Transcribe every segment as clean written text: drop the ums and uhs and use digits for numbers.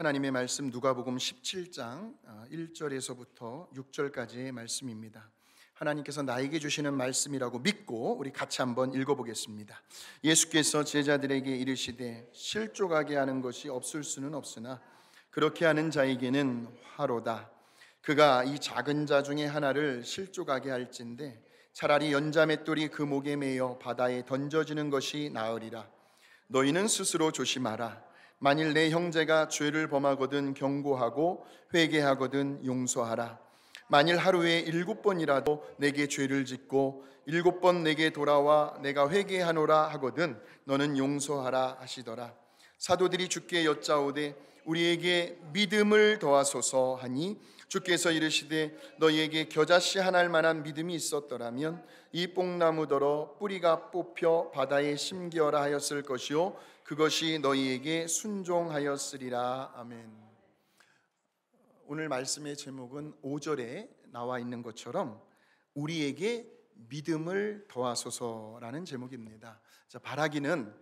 하나님의 말씀 누가복음 17장 1절에서부터 6절까지의 말씀입니다. 하나님께서 나에게 주시는 말씀이라고 믿고 우리 같이 한번 읽어보겠습니다. 예수께서 제자들에게 이르시되 실족하게 하는 것이 없을 수는 없으나 그렇게 하는 자에게는 화로다. 그가 이 작은 자 중에 하나를 실족하게 할진대 차라리 연자맷돌이 그 목에 매여 바다에 던져지는 것이 나으리라. 너희는 스스로 조심하라. 만일 내 형제가 죄를 범하거든 경고하고 회개하거든 용서하라. 만일 하루에 7번이라도 내게 죄를 짓고 7번 내게 돌아와 내가 회개하노라 하거든 너는 용서하라 하시더라. 사도들이 주께 여짜오되 우리에게 믿음을 더하소서 하니 주께서 이르시되 너희에게 겨자씨 하나일 만한 믿음이 있었더라면 이 뽕나무더러 뿌리가 뽑혀 바다에 심기어라 하였을 것이요 그것이 너희에게 순종하였으리라. 아멘. 오늘 말씀의 제목은 5절에 나와 있는 것처럼 우리에게 믿음을 더하소서라는 제목입니다. 자, 바라기는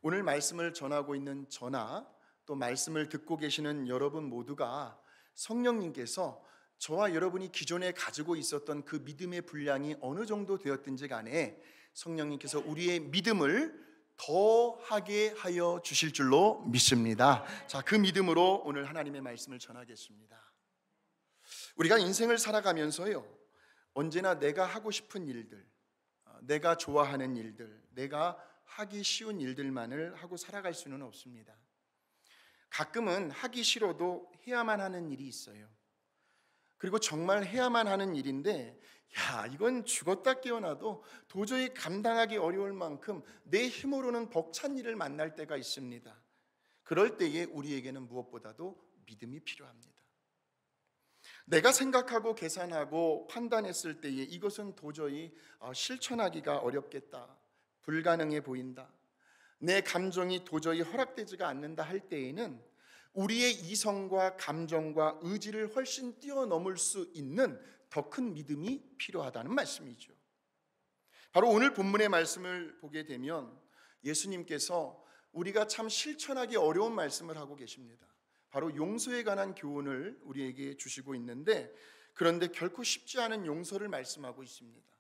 오늘 말씀을 전하고 있는 저나 또 말씀을 듣고 계시는 여러분 모두가 성령님께서 저와 여러분이 기존에 가지고 있었던 그 믿음의 분량이 어느 정도 되었든지 간에 성령님께서 우리의 믿음을 더하게 하여 주실 줄로 믿습니다. 자, 그 믿음으로 오늘 하나님의 말씀을 전하겠습니다. 우리가 인생을 살아가면서요, 언제나 내가 하고 싶은 일들, 내가 좋아하는 일들, 내가 하기 쉬운 일들만을 하고 살아갈 수는 없습니다. 가끔은 하기 싫어도 해야만 하는 일이 있어요. 그리고 정말 해야만 하는 일인데 이건 죽었다 깨어나도 도저히 감당하기 어려울 만큼 내 힘으로는 벅찬 일을 만날 때가 있습니다. 그럴 때에 우리에게는 무엇보다도 믿음이 필요합니다. 내가 생각하고 계산하고 판단했을 때에 이것은 도저히 실천하기가 어렵겠다, 불가능해 보인다, 내 감정이 도저히 허락되지가 않는다 할 때에는 우리의 이성과 감정과 의지를 훨씬 뛰어넘을 수 있는 더 큰 믿음이 필요하다는 말씀이죠. 바로 오늘 본문의 말씀을 보게 되면 예수님께서 우리가 참 실천하기 어려운 말씀을 하고 계십니다. 바로 용서에 관한 교훈을 우리에게 주시고 있는데, 그런데 결코 쉽지 않은 용서를 말씀하고 있습니다.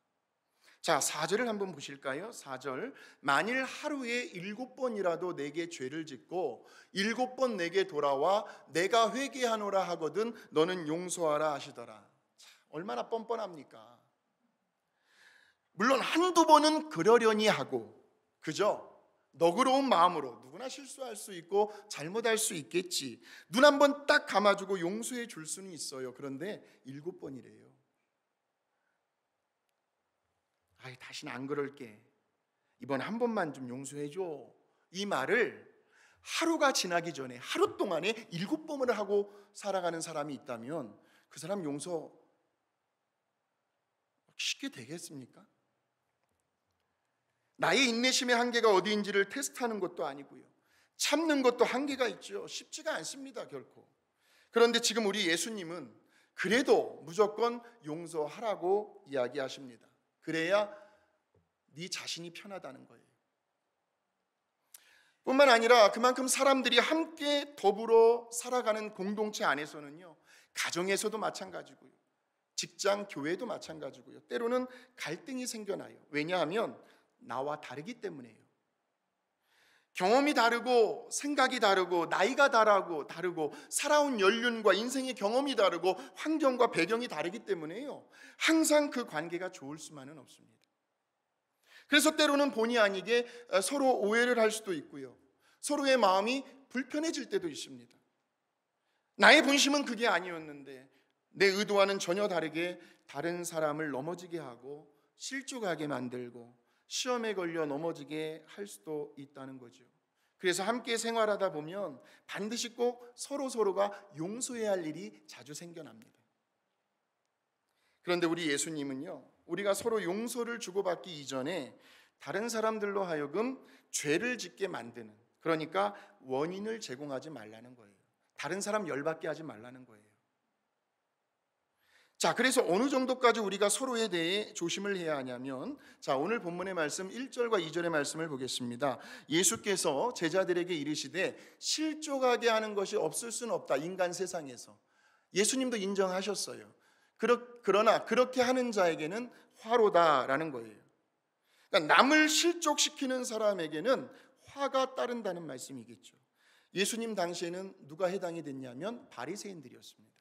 자, 4절을 한번 보실까요? 4절, 만일 하루에 7번이라도 내게 죄를 짓고 7번 내게 돌아와 내가 회개하노라 하거든 너는 용서하라 하시더라. 자, 얼마나 뻔뻔합니까? 물론 한두 번은 그러려니 하고, 그죠? 너그러운 마음으로 누구나 실수할 수 있고 잘못할 수 있겠지, 눈 한 번 딱 감아주고 용서해 줄 수는 있어요. 그런데 7번이래요. 다시는 안 그럴게, 이번 한 번만 좀 용서해줘, 이 말을 하루가 지나기 전에 하루 동안에 7번을 하고 살아가는 사람이 있다면 그 사람 용서 쉽게 되겠습니까? 나의 인내심의 한계가 어디인지를 테스트하는 것도 아니고요, 참는 것도 한계가 있죠. 쉽지가 않습니다, 결코. 그런데 지금 우리 예수님은 그래도 무조건 용서하라고 이야기하십니다. 그래야 네 자신이 편하다는 거예요. 뿐만 아니라 그만큼 사람들이 함께 더불어 살아가는 공동체 안에서는요, 가정에서도 마찬가지고요, 직장, 교회도 마찬가지고요, 때로는 갈등이 생겨나요. 왜냐하면 나와 다르기 때문에요. 경험이 다르고 생각이 다르고 나이가 다르고 살아온 연륜과 인생의 경험이 다르고 환경과 배경이 다르기 때문에요, 항상 그 관계가 좋을 수만은 없습니다. 그래서 때로는 본의 아니게 서로 오해를 할 수도 있고요, 서로의 마음이 불편해질 때도 있습니다. 나의 본심은 그게 아니었는데 내 의도와는 전혀 다르게 다른 사람을 넘어지게 하고 실족하게 만들고 시험에 걸려 넘어지게 할 수도 있다는 거죠. 그래서 함께 생활하다 보면 반드시 꼭 서로가 용서해야 할 일이 자주 생겨납니다. 그런데 우리 예수님은요, 우리가 서로 용서를 주고받기 이전에 다른 사람들로 하여금 죄를 짓게 만드는, 그러니까 원인을 제공하지 말라는 거예요. 다른 사람 열받게 하지 말라는 거예요. 자, 그래서 어느 정도까지 우리가 서로에 대해 조심을 해야 하냐면, 자, 오늘 본문의 말씀 1절과 2절의 말씀을 보겠습니다. 예수께서 제자들에게 이르시되 실족하게 하는 것이 없을 수는 없다, 인간 세상에서. 예수님도 인정하셨어요. 그러나 그렇게 하는 자에게는 화로다라는 거예요. 그러니까 남을 실족시키는 사람에게는 화가 따른다는 말씀이겠죠. 예수님 당시에는 누가 해당이 됐냐면 바리새인들이었습니다.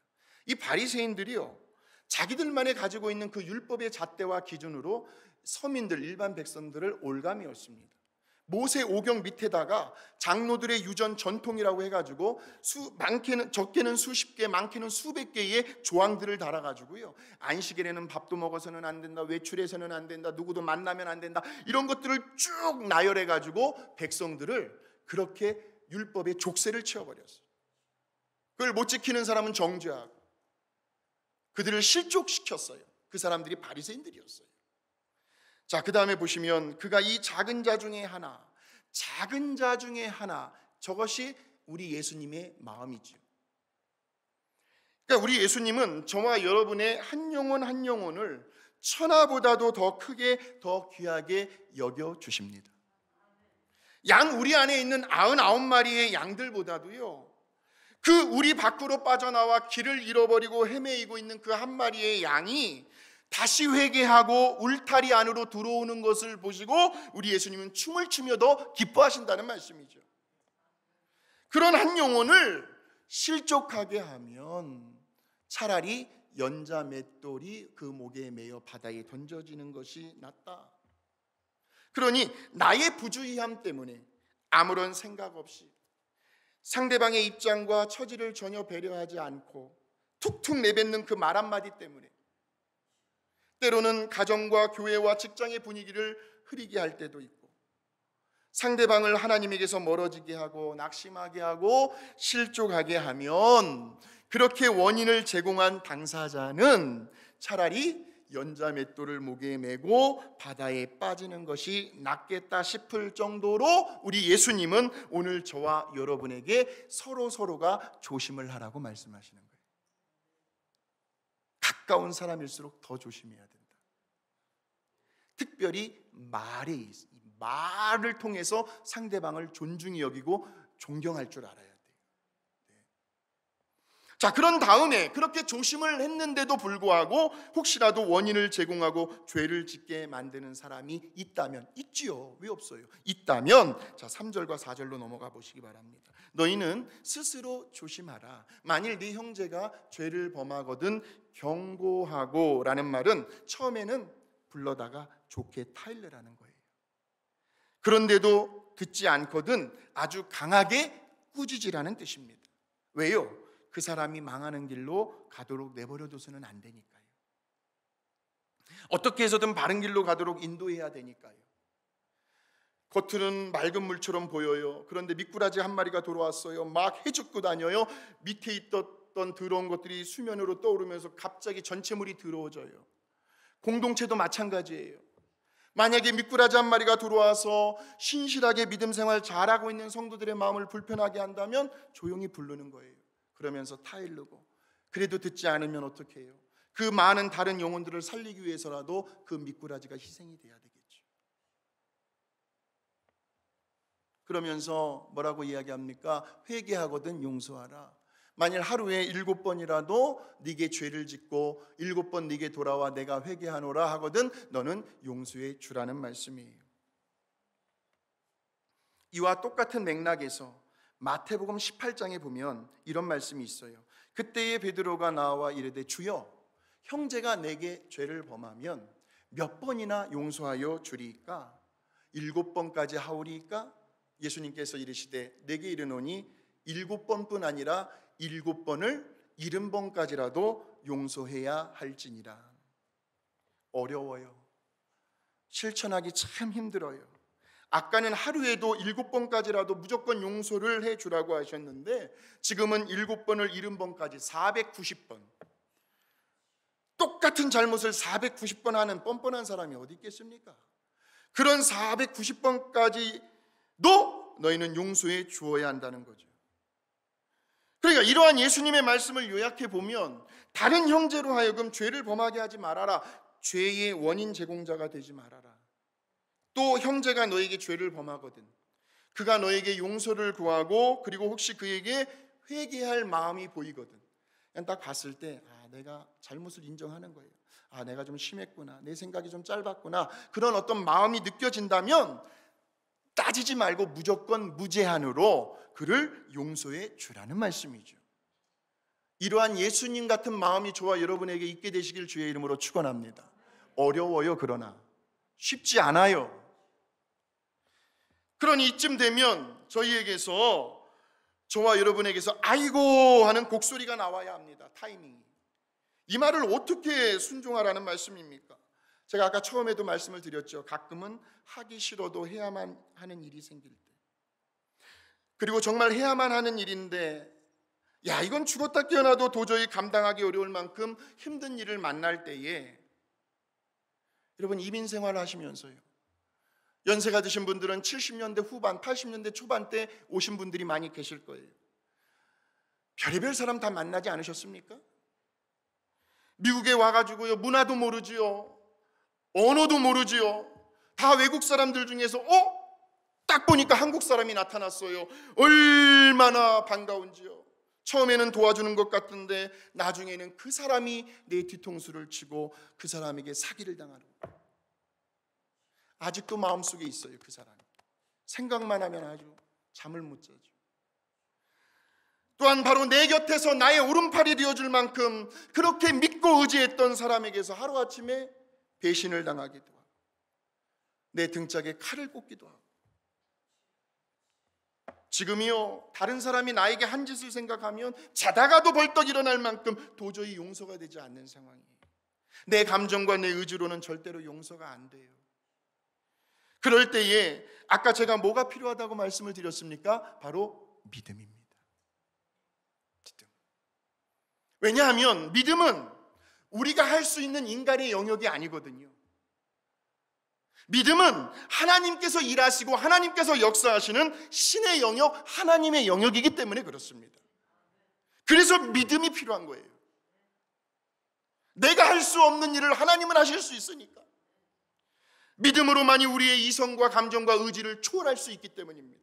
이 바리새인들이요, 자기들만이 가지고 있는 그 율법의 잣대와 기준으로 서민들, 일반 백성들을 올가매었습니다. 모세 오경 밑에다가 장로들의 유전 전통이라고 해가지고 적게는 수십 개, 많게는 수백 개의 조항들을 달아가지고요, 안식일에는 밥도 먹어서는 안 된다, 외출해서는 안 된다, 누구도 만나면 안 된다, 이런 것들을 쭉 나열해가지고 백성들을 그렇게 율법의 족쇄를 채워버렸어요. 그걸 못 지키는 사람은 정죄하고 그들을 실족시켰어요. 그 사람들이 바리새인들이었어요. 자, 그 다음에 보시면 그가 이 작은 자 중에 하나, 저것이 우리 예수님의 마음이죠. 그러니까 우리 예수님은 저와 여러분의 한 영혼 한 영혼을 천하보다도 더 크게, 더 귀하게 여겨주십니다. 양 우리 안에 있는 99마리의 양들보다도요, 그 우리 밖으로 빠져나와 길을 잃어버리고 헤매이고 있는 그 한 마리의 양이 다시 회개하고 울타리 안으로 들어오는 것을 보시고 우리 예수님은 춤을 추며 더 기뻐하신다는 말씀이죠. 그런 한 영혼을 실족하게 하면 차라리 연자 맷돌이 그 목에 매여 바다에 던져지는 것이 낫다. 그러니 나의 부주의함 때문에 아무런 생각 없이 상대방의 입장과 처지를 전혀 배려하지 않고 툭툭 내뱉는 그 말 한마디 때문에 때로는 가정과 교회와 직장의 분위기를 흐리게 할 때도 있고, 상대방을 하나님에게서 멀어지게 하고 낙심하게 하고 실족하게 하면, 그렇게 원인을 제공한 당사자는 차라리 연자 맷돌을 목에 메고 바다에 빠지는 것이 낫겠다 싶을 정도로 우리 예수님은 오늘 저와 여러분에게 서로가 조심을 하라고 말씀하시는 거예요. 가까운 사람일수록 더 조심해야 된다. 특별히 말을 통해서 상대방을 존중히 여기고 존경할 줄 알아야 돼요. 자, 그런 다음에 그렇게 조심을 했는데도 불구하고 혹시라도 원인을 제공하고 죄를 짓게 만드는 사람이 있다면, 있지요. 왜 없어요? 있다면, 자, 3절과 4절로 넘어가 보시기 바랍니다. 너희는 스스로 조심하라. 만일 네 형제가 죄를 범하거든 경고하고 라는 말은 처음에는 불러다가 좋게 타일르라는 거예요. 그런데도 듣지 않거든 아주 강하게 꾸짖으라는 뜻입니다. 왜요? 그 사람이 망하는 길로 가도록 내버려둬서는 안 되니까요. 어떻게 해서든 바른 길로 가도록 인도해야 되니까요. 겉으로는 맑은 물처럼 보여요. 그런데 미꾸라지 한 마리가 돌아왔어요. 막 해죽고 다녀요. 밑에 있던 더러운 것들이 수면으로 떠오르면서 갑자기 전체 물이 더러워져요. 공동체도 마찬가지예요. 만약에 미꾸라지 한 마리가 들어와서 신실하게 믿음 생활 잘하고 있는 성도들의 마음을 불편하게 한다면 조용히 부르는 거예요. 그러면서 타일르고, 그래도 듣지 않으면 어떻게 해요? 그 많은 다른 영혼들을 살리기 위해서라도 그 미꾸라지가 희생이 돼야 되겠죠. 그러면서 뭐라고 이야기합니까? 회개하거든 용서하라. 만일 하루에 7번이라도 네게 죄를 짓고 7번 네게 돌아와 내가 회개하노라 하거든 너는 용서해 주라는 말씀이에요. 이와 똑같은 맥락에서 마태복음 18장에 보면 이런 말씀이 있어요. 그때에 베드로가 나와 이르되 주여, 형제가 내게 죄를 범하면 몇 번이나 용서하여 주리이까? 7번까지 하오리이까? 예수님께서 이르시되 내게 이르노니 7번뿐 아니라 7번을 70번까지라도 용서해야 할지니라. 어려워요. 실천하기 참 힘들어요. 아까는 하루에도 7번까지라도 무조건 용서를 해주라고 하셨는데 지금은 7번을 70번까지 490번. 똑같은 잘못을 490번 하는 뻔뻔한 사람이 어디 있겠습니까? 그런 490번까지도 너희는 용서해 주어야 한다는 거죠. 그러니까 이러한 예수님의 말씀을 요약해 보면 다른 형제로 하여금 죄를 범하게 하지 말아라. 죄의 원인 제공자가 되지 말아라. 또 형제가 너에게 죄를 범하거든 그가 너에게 용서를 구하고 그리고 혹시 그에게 회개할 마음이 보이거든 그냥 딱 봤을 때 내가 잘못을 인정하는 거예요. 내가 좀 심했구나. 내 생각이 좀 짧았구나. 그런 어떤 마음이 느껴진다면 따지지 말고 무조건 무제한으로 그를 용서해 주라는 말씀이죠. 이러한 예수님 같은 마음이 저와 여러분에게 있게 되시길 주의 이름으로 축원합니다. 어려워요. 그러나 쉽지 않아요. 그러니 이쯤 되면 저와 여러분에게서 아이고 하는 곡소리가 나와야 합니다. 타이밍이. 이 말을 어떻게 순종하라는 말씀입니까? 제가 아까 처음에도 말씀을 드렸죠. 가끔은 하기 싫어도 해야만 하는 일이 생길 때, 그리고 정말 해야만 하는 일인데 이건 죽었다 깨어나도 도저히 감당하기 어려울 만큼 힘든 일을 만날 때에, 여러분 이민 생활을 하시면서요, 연세가 드신 분들은 70년대 후반, 80년대 초반 때 오신 분들이 많이 계실 거예요. 별의별 사람 다 만나지 않으셨습니까? 미국에 와가지고요, 문화도 모르지요, 언어도 모르지요. 다 외국 사람들 중에서 딱 보니까 한국 사람이 나타났어요. 얼마나 반가운지요. 처음에는 도와주는 것 같은데 나중에는 그 사람이 내 뒤통수를 치고 그 사람에게 사기를 당하는 거예요. 아직도 마음속에 있어요. 그 사람이. 생각만 하면 아주 잠을 못 자죠. 또한 바로 내 곁에서 나의 오른팔이 되어줄 만큼 그렇게 믿고 의지했던 사람에게서 하루아침에 배신을 당하기도 하고 내 등짝에 칼을 꽂기도 하고, 지금이요, 다른 사람이 나에게 한 짓을 생각하면 자다가도 벌떡 일어날 만큼 도저히 용서가 되지 않는 상황이에요. 내 감정과 내 의지로는 절대로 용서가 안 돼요. 그럴 때에 아까 제가 뭐가 필요하다고 말씀을 드렸습니까? 바로 믿음입니다. 믿음. 왜냐하면 믿음은 우리가 할 수 있는 인간의 영역이 아니거든요. 믿음은 하나님께서 일하시고 하나님께서 역사하시는 신의 영역, 하나님의 영역이기 때문에 그렇습니다. 그래서 믿음이 필요한 거예요. 내가 할 수 없는 일을 하나님은 하실 수 있으니까. 믿음으로만이 우리의 이성과 감정과 의지를 초월할 수 있기 때문입니다.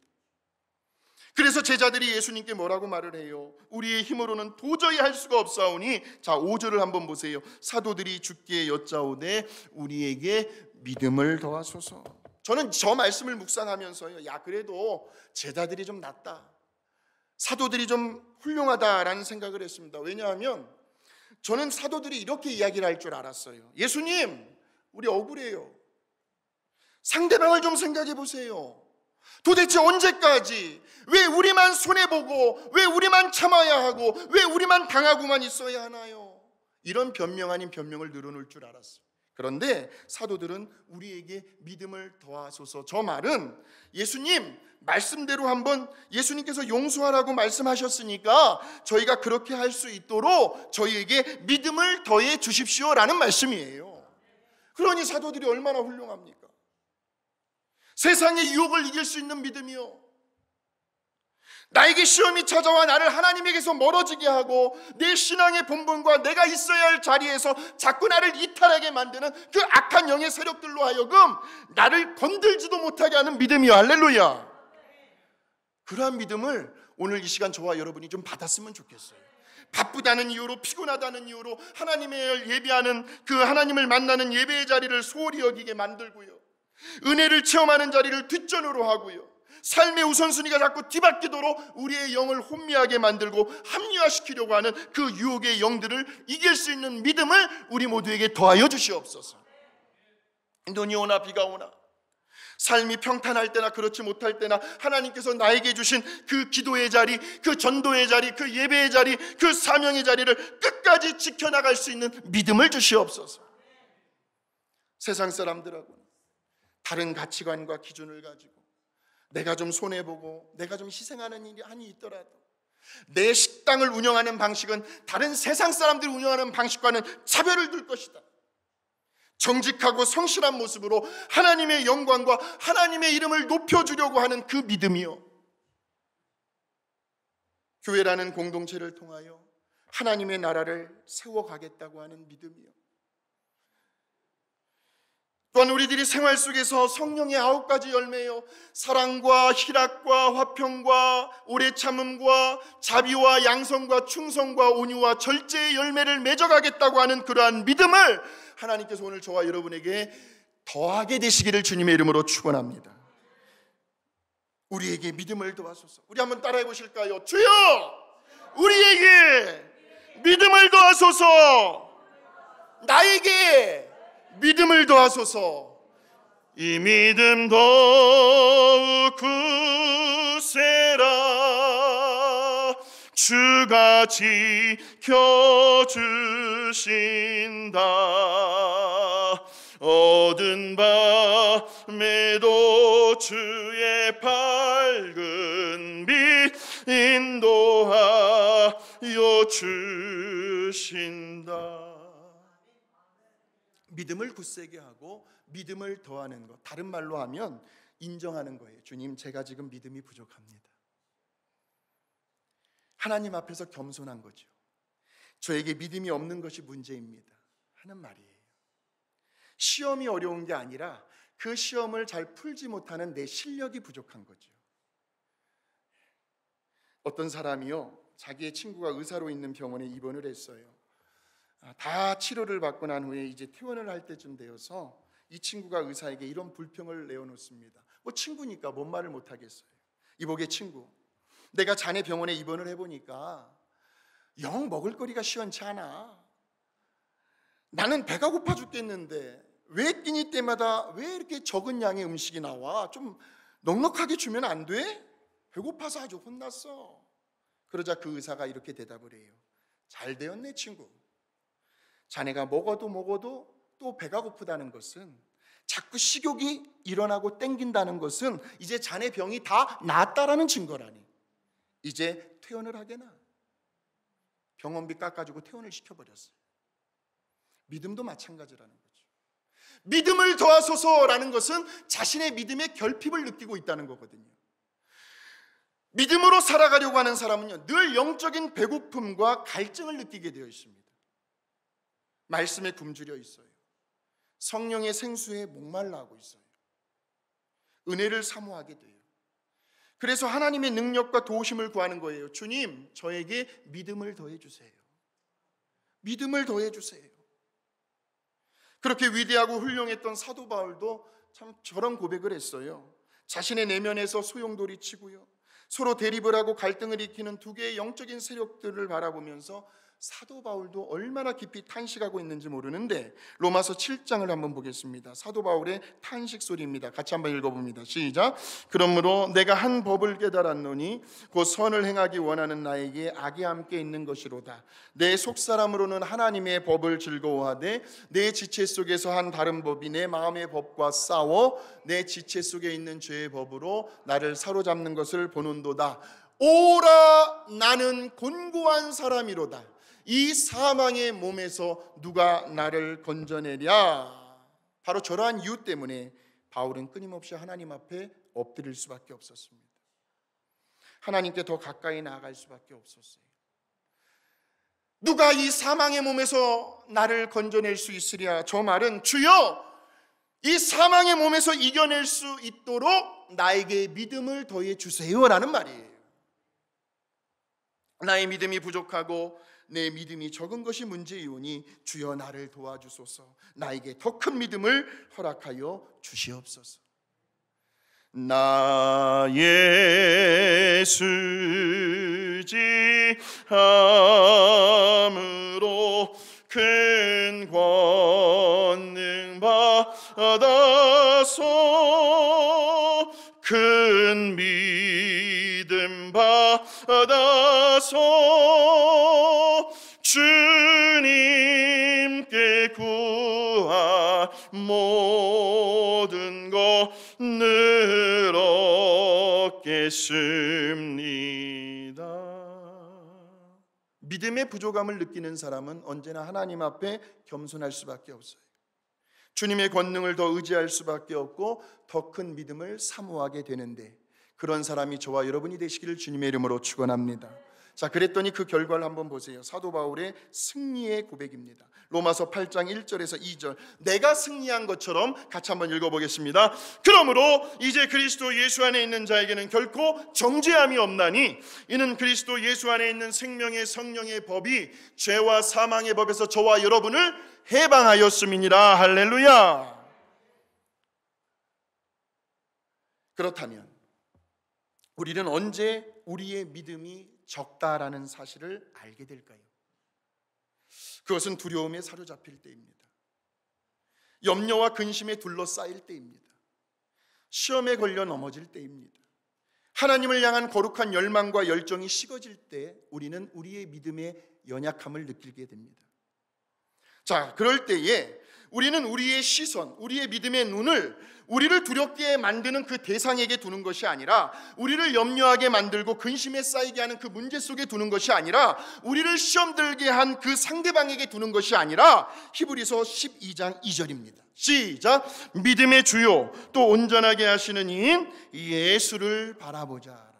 그래서 제자들이 예수님께 뭐라고 말을 해요? 우리의 힘으로는 도저히 할 수가 없사오니, 자 5절을 한번 보세요. 사도들이 주께 여짜오되 우리에게 믿음을 더하소서. 저는 저 말씀을 묵상하면서요, 그래도 제자들이 좀 낫다, 사도들이 좀 훌륭하다라는 생각을 했습니다. 왜냐하면 저는 사도들이 이렇게 이야기를 할 줄 알았어요. 예수님, 우리 억울해요. 상대방을 좀 생각해 보세요. 도대체 언제까지 왜 우리만 손해보고 왜 우리만 참아야 하고 왜 우리만 당하고만 있어야 하나요? 이런 변명 아닌 변명을 늘어놓을 줄 알았어요. 그런데 사도들은 우리에게 믿음을 더하소서. 저 말은 예수님 말씀대로 한번 예수님께서 용서하라고 말씀하셨으니까 저희가 그렇게 할 수 있도록 저희에게 믿음을 더해 주십시오라는 말씀이에요. 그러니 사도들이 얼마나 훌륭합니까? 세상의 유혹을 이길 수 있는 믿음이요, 나에게 시험이 찾아와 나를 하나님에게서 멀어지게 하고 내 신앙의 본분과 내가 있어야 할 자리에서 자꾸 나를 이탈하게 만드는 그 악한 영의 세력들로 하여금 나를 건들지도 못하게 하는 믿음이요. 할렐루야. 그러한 믿음을 오늘 이 시간 저와 여러분이 좀 받았으면 좋겠어요. 바쁘다는 이유로, 피곤하다는 이유로 하나님을 예배하는 그 하나님을 만나는 예배의 자리를 소홀히 여기게 만들고요, 은혜를 체험하는 자리를 뒷전으로 하고요, 삶의 우선순위가 자꾸 뒤바뀌도록 우리의 영을 혼미하게 만들고 합리화시키려고 하는 그 유혹의 영들을 이길 수 있는 믿음을 우리 모두에게 더하여 주시옵소서. 눈이 오나 비가 오나, 삶이 평탄할 때나 그렇지 못할 때나 하나님께서 나에게 주신 그 기도의 자리, 그 전도의 자리, 그 예배의 자리, 그 사명의 자리를 끝까지 지켜나갈 수 있는 믿음을 주시옵소서. 세상 사람들하고는 다른 가치관과 기준을 가지고 내가 좀 손해보고 내가 좀 희생하는 일이 한이 있더라도 내 식당을 운영하는 방식은 다른 세상 사람들이 운영하는 방식과는 차별을 둘 것이다. 정직하고 성실한 모습으로 하나님의 영광과 하나님의 이름을 높여주려고 하는 그 믿음이요, 교회라는 공동체를 통하여 하나님의 나라를 세워가겠다고 하는 믿음이요. 또한 우리들이 생활 속에서 성령의 9가지 열매요, 사랑과 희락과 화평과 오래 참음과 자비와 양성과 충성과 온유와 절제의 열매를 맺어가겠다고 하는 그러한 믿음을 하나님께서 오늘 저와 여러분에게 더하게 되시기를 주님의 이름으로 축원합니다. 우리에게 믿음을 더하소서. 우리 한번 따라해 보실까요? 주여, 우리에게 믿음을 더하소서. 나에게 믿음을 더하소서. 이 믿음 더욱 굳세라. 주가 지켜주신다. 어두운 밤에도 주의 밝은 빛 인도하여 주신다. 믿음을 굳세게 하고 믿음을 더하는 것, 다른 말로 하면 인정하는 거예요. 주님, 제가 지금 믿음이 부족합니다. 하나님 앞에서 겸손한 거죠. 저에게 믿음이 없는 것이 문제입니다 하는 말이에요. 시험이 어려운 게 아니라 그 시험을 잘 풀지 못하는 내 실력이 부족한 거죠. 어떤 사람이요, 자기의 친구가 의사로 있는 병원에 입원을 했어요. 다 치료를 받고 난 후에 이제 퇴원을 할 때쯤 되어서 이 친구가 의사에게 이런 불평을 내어놓습니다. 뭐 친구니까 뭔 말을 못하겠어요. 이보게 친구, 내가 자네 병원에 입원을 해보니까 영 먹을 거리가 시원치 않아. 나는 배가 고파 죽겠는데 왜 끼니 때마다 왜 이렇게 적은 양의 음식이 나와? 좀 넉넉하게 주면 안 돼? 배고파서 아주 혼났어. 그러자 그 의사가 이렇게 대답을 해요. 잘 되었네 친구. 자네가 먹어도 또 배가 고프다는 것은, 자꾸 식욕이 일어나고 땡긴다는 것은 이제 자네 병이 다 낫다라는 증거라니. 이제 퇴원을 하게나. 병원비 깎아주고 퇴원을 시켜버렸어요. 믿음도 마찬가지라는 거죠. 믿음을 더하소서라는 것은 자신의 믿음의 결핍을 느끼고 있다는 거거든요. 믿음으로 살아가려고 하는 사람은요, 늘 영적인 배고픔과 갈증을 느끼게 되어 있습니다. 말씀에 굶주려 있어요. 성령의 생수에 목말라 하고 있어요. 은혜를 사모하게 돼요. 그래서 하나님의 능력과 도우심을 구하는 거예요. 주님, 저에게 믿음을 더해 주세요. 믿음을 더해 주세요. 그렇게 위대하고 훌륭했던 사도 바울도 참 저런 고백을 했어요. 자신의 내면에서 소용돌이 치고요, 서로 대립을 하고 갈등을 일으키는 두 개의 영적인 세력들을 바라보면서 사도 바울도 얼마나 깊이 탄식하고 있는지 모르는데, 로마서 7장을 한번 보겠습니다. 사도 바울의 탄식 소리입니다. 같이 한번 읽어봅니다. 시작. 그러므로 내가 한 법을 깨달았노니 곧 선을 행하기 원하는 나에게 악이 함께 있는 것이로다. 내 속사람으로는 하나님의 법을 즐거워하되 내 지체 속에서 한 다른 법이 내 마음의 법과 싸워 내 지체 속에 있는 죄의 법으로 나를 사로잡는 것을 보는도다. 오라, 나는 곤고한 사람이로다. 이 사망의 몸에서 누가 나를 건져내랴. 바로 저러한 이유 때문에 바울은 끊임없이 하나님 앞에 엎드릴 수밖에 없었습니다. 하나님께 더 가까이 나아갈 수밖에 없었어요. 누가 이 사망의 몸에서 나를 건져낼 수 있으랴. 저 말은 주여, 이 사망의 몸에서 이겨낼 수 있도록 나에게 믿음을 더해 주세요라는 말이에요. 나의 믿음이 부족하고 내 믿음이 적은 것이 문제이오니 주여 나를 도와주소서. 나에게 더 큰 믿음을 허락하여 주시옵소서. 나의 수지함으로 큰 권능 받아서 큰 믿음 받아서 주님께 구할 모든 것 늘 얻겠습니다. 믿음의 부족함을 느끼는 사람은 언제나 하나님 앞에 겸손할 수밖에 없어요. 주님의 권능을 더 의지할 수밖에 없고 더 큰 믿음을 사모하게 되는데, 그런 사람이 저와 여러분이 되시기를 주님의 이름으로 축원합니다. 자, 그랬더니 그 결과를 한번 보세요. 사도 바울의 승리의 고백입니다. 로마서 8장 1절에서 2절, 내가 승리한 것처럼 같이 한번 읽어보겠습니다. 그러므로 이제 그리스도 예수 안에 있는 자에게는 결코 정죄함이 없나니 이는 그리스도 예수 안에 있는 생명의 성령의 법이 죄와 사망의 법에서 저와 여러분을 해방하였음이니라. 할렐루야. 그렇다면 우리는 언제 우리의 믿음이 적다라는 사실을 알게 될까요? 그것은 두려움에 사로잡힐 때입니다. 염려와 근심에 둘러싸일 때입니다. 시험에 걸려 넘어질 때입니다. 하나님을 향한 거룩한 열망과 열정이 식어질 때 우리는 우리의 믿음의 연약함을 느끼게 됩니다. 자, 그럴 때에 우리는 우리의 시선, 우리의 믿음의 눈을 우리를 두렵게 만드는 그 대상에게 두는 것이 아니라, 우리를 염려하게 만들고 근심에 쌓이게 하는 그 문제 속에 두는 것이 아니라, 우리를 시험 들게 한 그 상대방에게 두는 것이 아니라, 히브리서 12장 2절입니다. 시작. 믿음의 주요 또 온전하게 하시는 이인 예수를 바라보자.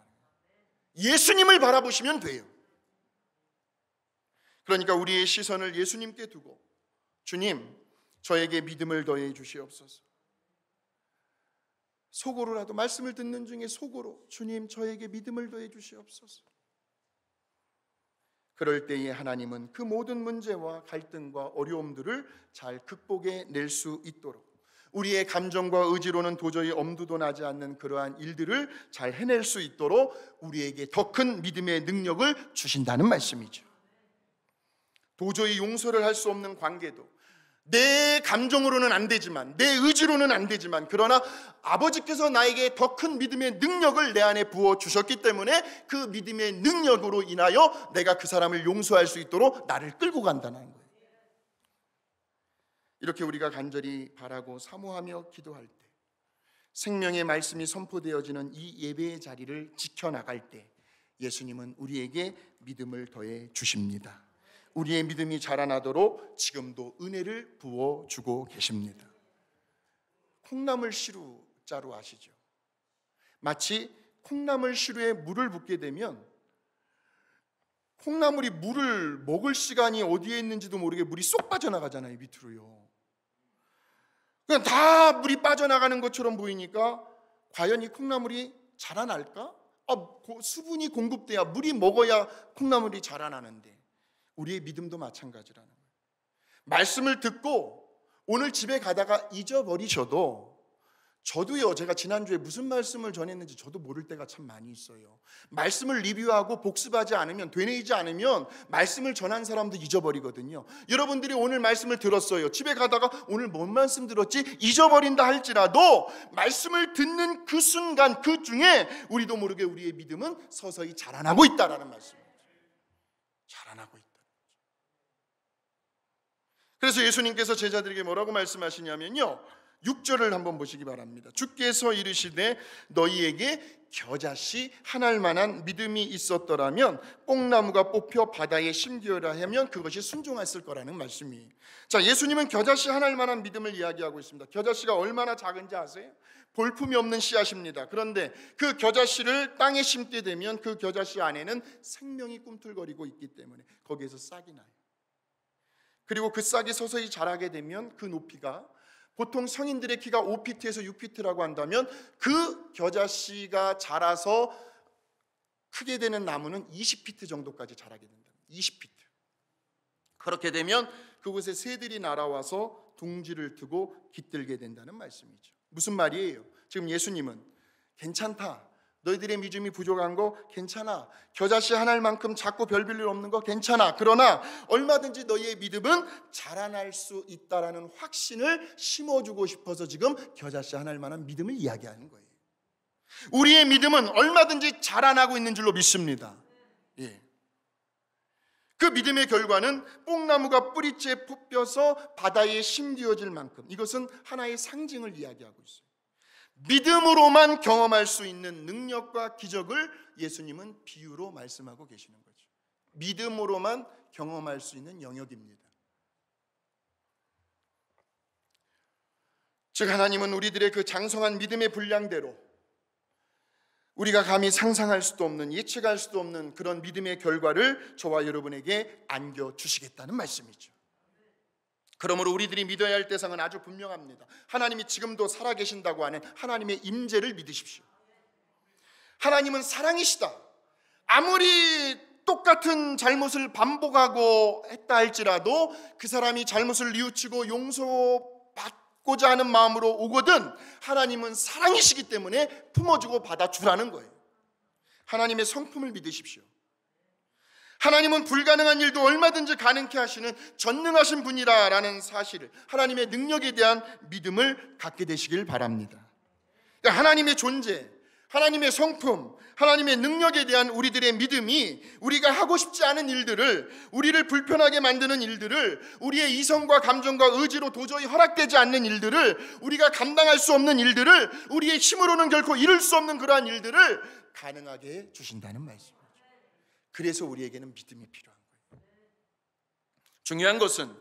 예수님을 바라보시면 돼요. 그러니까 우리의 시선을 예수님께 두고, 주님, 저에게 믿음을 더해 주시옵소서. 속으로라도, 말씀을 듣는 중에 속으로, 주님, 저에게 믿음을 더해 주시옵소서. 그럴 때에 하나님은 그 모든 문제와 갈등과 어려움들을 잘 극복해 낼 수 있도록, 우리의 감정과 의지로는 도저히 엄두도 나지 않는 그러한 일들을 잘 해낼 수 있도록 우리에게 더 큰 믿음의 능력을 주신다는 말씀이죠. 도저히 용서를 할 수 없는 관계도 내 감정으로는 안 되지만, 내 의지로는 안 되지만, 그러나 아버지께서 나에게 더 큰 믿음의 능력을 내 안에 부어주셨기 때문에 그 믿음의 능력으로 인하여 내가 그 사람을 용서할 수 있도록 나를 끌고 간다는 거예요. 이렇게 우리가 간절히 바라고 사모하며 기도할 때, 생명의 말씀이 선포되어지는 이 예배의 자리를 지켜나갈 때 예수님은 우리에게 믿음을 더해 주십니다. 우리의 믿음이 자라나도록 지금도 은혜를 부어주고 계십니다. 콩나물 시루자루 아시죠? 마치 콩나물 시루에 물을 붓게 되면 콩나물이 물을 먹을 시간이 어디에 있는지도 모르게 물이 쏙 빠져나가잖아요, 밑으로요. 그냥 다 물이 빠져나가는 것처럼 보이니까 과연 이 콩나물이 자라날까? 수분이 공급돼야, 물이 먹어야 콩나물이 자라나는데, 우리의 믿음도 마찬가지라는 거예요. 말씀을 듣고 오늘 집에 가다가 잊어버리셔도, 저도요, 제가 지난주에 무슨 말씀을 전했는지 저도 모를 때가 참 많이 있어요. 말씀을 리뷰하고 복습하지 않으면, 되뇌이지 않으면 말씀을 전한 사람도 잊어버리거든요. 여러분들이 오늘 말씀을 들었어요. 집에 가다가 오늘 뭔 말씀 들었지? 잊어버린다 할지라도 말씀을 듣는 그 순간, 그 중에 우리도 모르게 우리의 믿음은 서서히 자라나고 있다라는 말씀이죠. 자라나고 있다. 그래서 예수님께서 제자들에게 뭐라고 말씀하시냐면요, 6절을 한번 보시기 바랍니다. 주께서 이르시되 너희에게 겨자씨 한 알 만한 믿음이 있었더라면 뽕나무가 뽑혀 바다에 심기어라 하면 그것이 순종했을 거라는 말씀이에요. 자, 예수님은 겨자씨 한 알 만한 믿음을 이야기하고 있습니다. 겨자씨가 얼마나 작은지 아세요? 볼품이 없는 씨앗입니다. 그런데 그 겨자씨를 땅에 심게 되면 그 겨자씨 안에는 생명이 꿈틀거리고 있기 때문에 거기에서 싹이 나요. 그리고 그 싹이 서서히 자라게 되면 그 높이가, 보통 성인들의 키가 5피트에서 6피트라고 한다면 그 겨자씨가 자라서 크게 되는 나무는 20피트 정도까지 자라게 된다. 20피트. 그렇게 되면 그곳에 새들이 날아와서 둥지를 트고 깃들게 된다는 말씀이죠. 무슨 말이에요? 지금 예수님은 괜찮다, 너희들의 믿음이 부족한 거 괜찮아, 겨자씨 한 알만큼 작고 별별 일 없는 거 괜찮아, 그러나 얼마든지 너희의 믿음은 자라날 수 있다라는 확신을 심어주고 싶어서 지금 겨자씨 한 알만한 믿음을 이야기하는 거예요. 우리의 믿음은 얼마든지 자라나고 있는 줄로 믿습니다. 예. 그 믿음의 결과는 뽕나무가 뿌리째 뽑혀서 바다에 심기어질 만큼, 이것은 하나의 상징을 이야기하고 있어요. 믿음으로만 경험할 수 있는 능력과 기적을 예수님은 비유로 말씀하고 계시는 거죠. 믿음으로만 경험할 수 있는 영역입니다. 즉 하나님은 우리들의 그 장성한 믿음의 분량대로 우리가 감히 상상할 수도 없는, 예측할 수도 없는 그런 믿음의 결과를 저와 여러분에게 안겨주시겠다는 말씀이죠. 그러므로 우리들이 믿어야 할 대상은 아주 분명합니다. 하나님이 지금도 살아계신다고 하는 하나님의 임재를 믿으십시오. 하나님은 사랑이시다. 아무리 똑같은 잘못을 반복하고 했다 할지라도 그 사람이 잘못을 뉘우치고 용서받고자 하는 마음으로 오거든 하나님은 사랑이시기 때문에 품어주고 받아주라는 거예요. 하나님의 성품을 믿으십시오. 하나님은 불가능한 일도 얼마든지 가능케 하시는 전능하신 분이라는 사실을, 하나님의 능력에 대한 믿음을 갖게 되시길 바랍니다. 그러니까 하나님의 존재, 하나님의 성품, 하나님의 능력에 대한 우리들의 믿음이 우리가 하고 싶지 않은 일들을, 우리를 불편하게 만드는 일들을, 우리의 이성과 감정과 의지로 도저히 허락되지 않는 일들을, 우리가 감당할 수 없는 일들을, 우리의 힘으로는 결코 이룰 수 없는 그러한 일들을 가능하게 해 주신다는 말씀이죠. 그래서 우리에게는 믿음이 필요한 거예요. 중요한 것은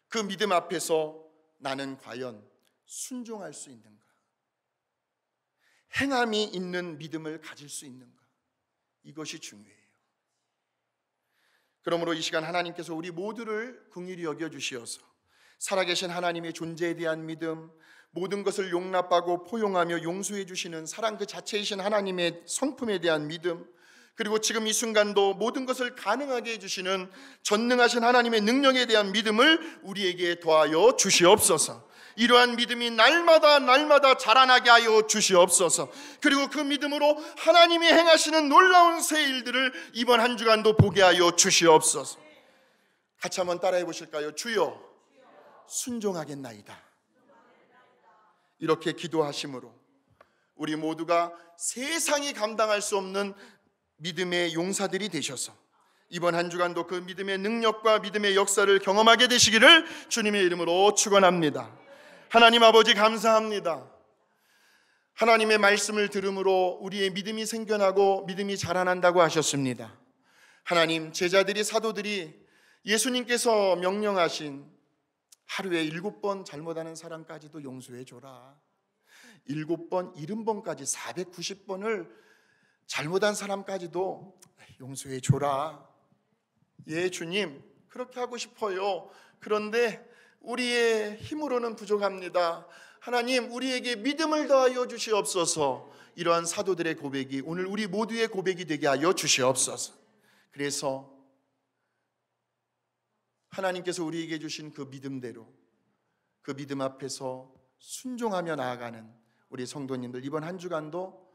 그 믿음 앞에서 나는 과연 순종할 수 있는가, 행함이 있는 믿음을 가질 수 있는가, 이것이 중요해요. 그러므로 이 시간 하나님께서 우리 모두를 긍휼히 여겨주시어서 살아계신 하나님의 존재에 대한 믿음, 모든 것을 용납하고 포용하며 용서해 주시는 사랑 그 자체이신 하나님의 성품에 대한 믿음, 그리고 지금 이 순간도 모든 것을 가능하게 해주시는 전능하신 하나님의 능력에 대한 믿음을 우리에게 더하여 주시옵소서. 이러한 믿음이 날마다 자라나게 하여 주시옵소서. 그리고 그 믿음으로 하나님이 행하시는 놀라운 새 일들을 이번 한 주간도 보게 하여 주시옵소서. 같이 한번 따라해 보실까요? 주여 순종하겠나이다. 이렇게 기도하심으로 우리 모두가 세상이 감당할 수 없는 믿음의 용사들이 되셔서 이번 한 주간도 그 믿음의 능력과 믿음의 역사를 경험하게 되시기를 주님의 이름으로 축원합니다. 하나님 아버지 감사합니다. 하나님의 말씀을 들음으로 우리의 믿음이 생겨나고 믿음이 자라난다고 하셨습니다. 하나님, 제자들이, 사도들이 예수님께서 명령하신 하루에 7번 잘못하는 사람까지도 용서해 줘라, 7번 70번까지 490번을 잘못한 사람까지도 용서해 줘라. 예, 주님, 그렇게 하고 싶어요. 그런데 우리의 힘으로는 부족합니다. 하나님, 우리에게 믿음을 더하여 주시옵소서. 이러한 사도들의 고백이 오늘 우리 모두의 고백이 되게 하여 주시옵소서. 그래서 하나님께서 우리에게 주신 그 믿음대로, 그 믿음 앞에서 순종하며 나아가는 우리 성도님들, 이번 한 주간도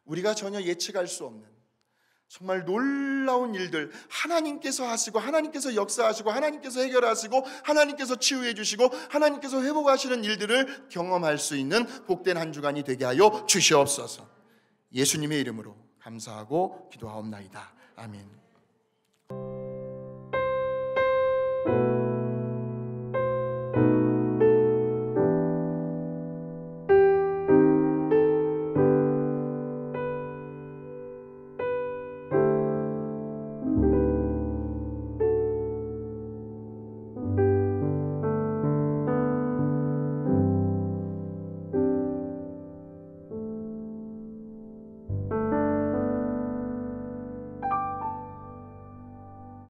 우리가 전혀 예측할 수 없는 정말 놀라운 일들 하나님께서 하시고, 하나님께서 역사하시고, 하나님께서 해결하시고, 하나님께서 치유해 주시고, 하나님께서 회복하시는 일들을 경험할 수 있는 복된 한 주간이 되게 하여 주시옵소서. 예수님의 이름으로 감사하고 기도하옵나이다. 아멘.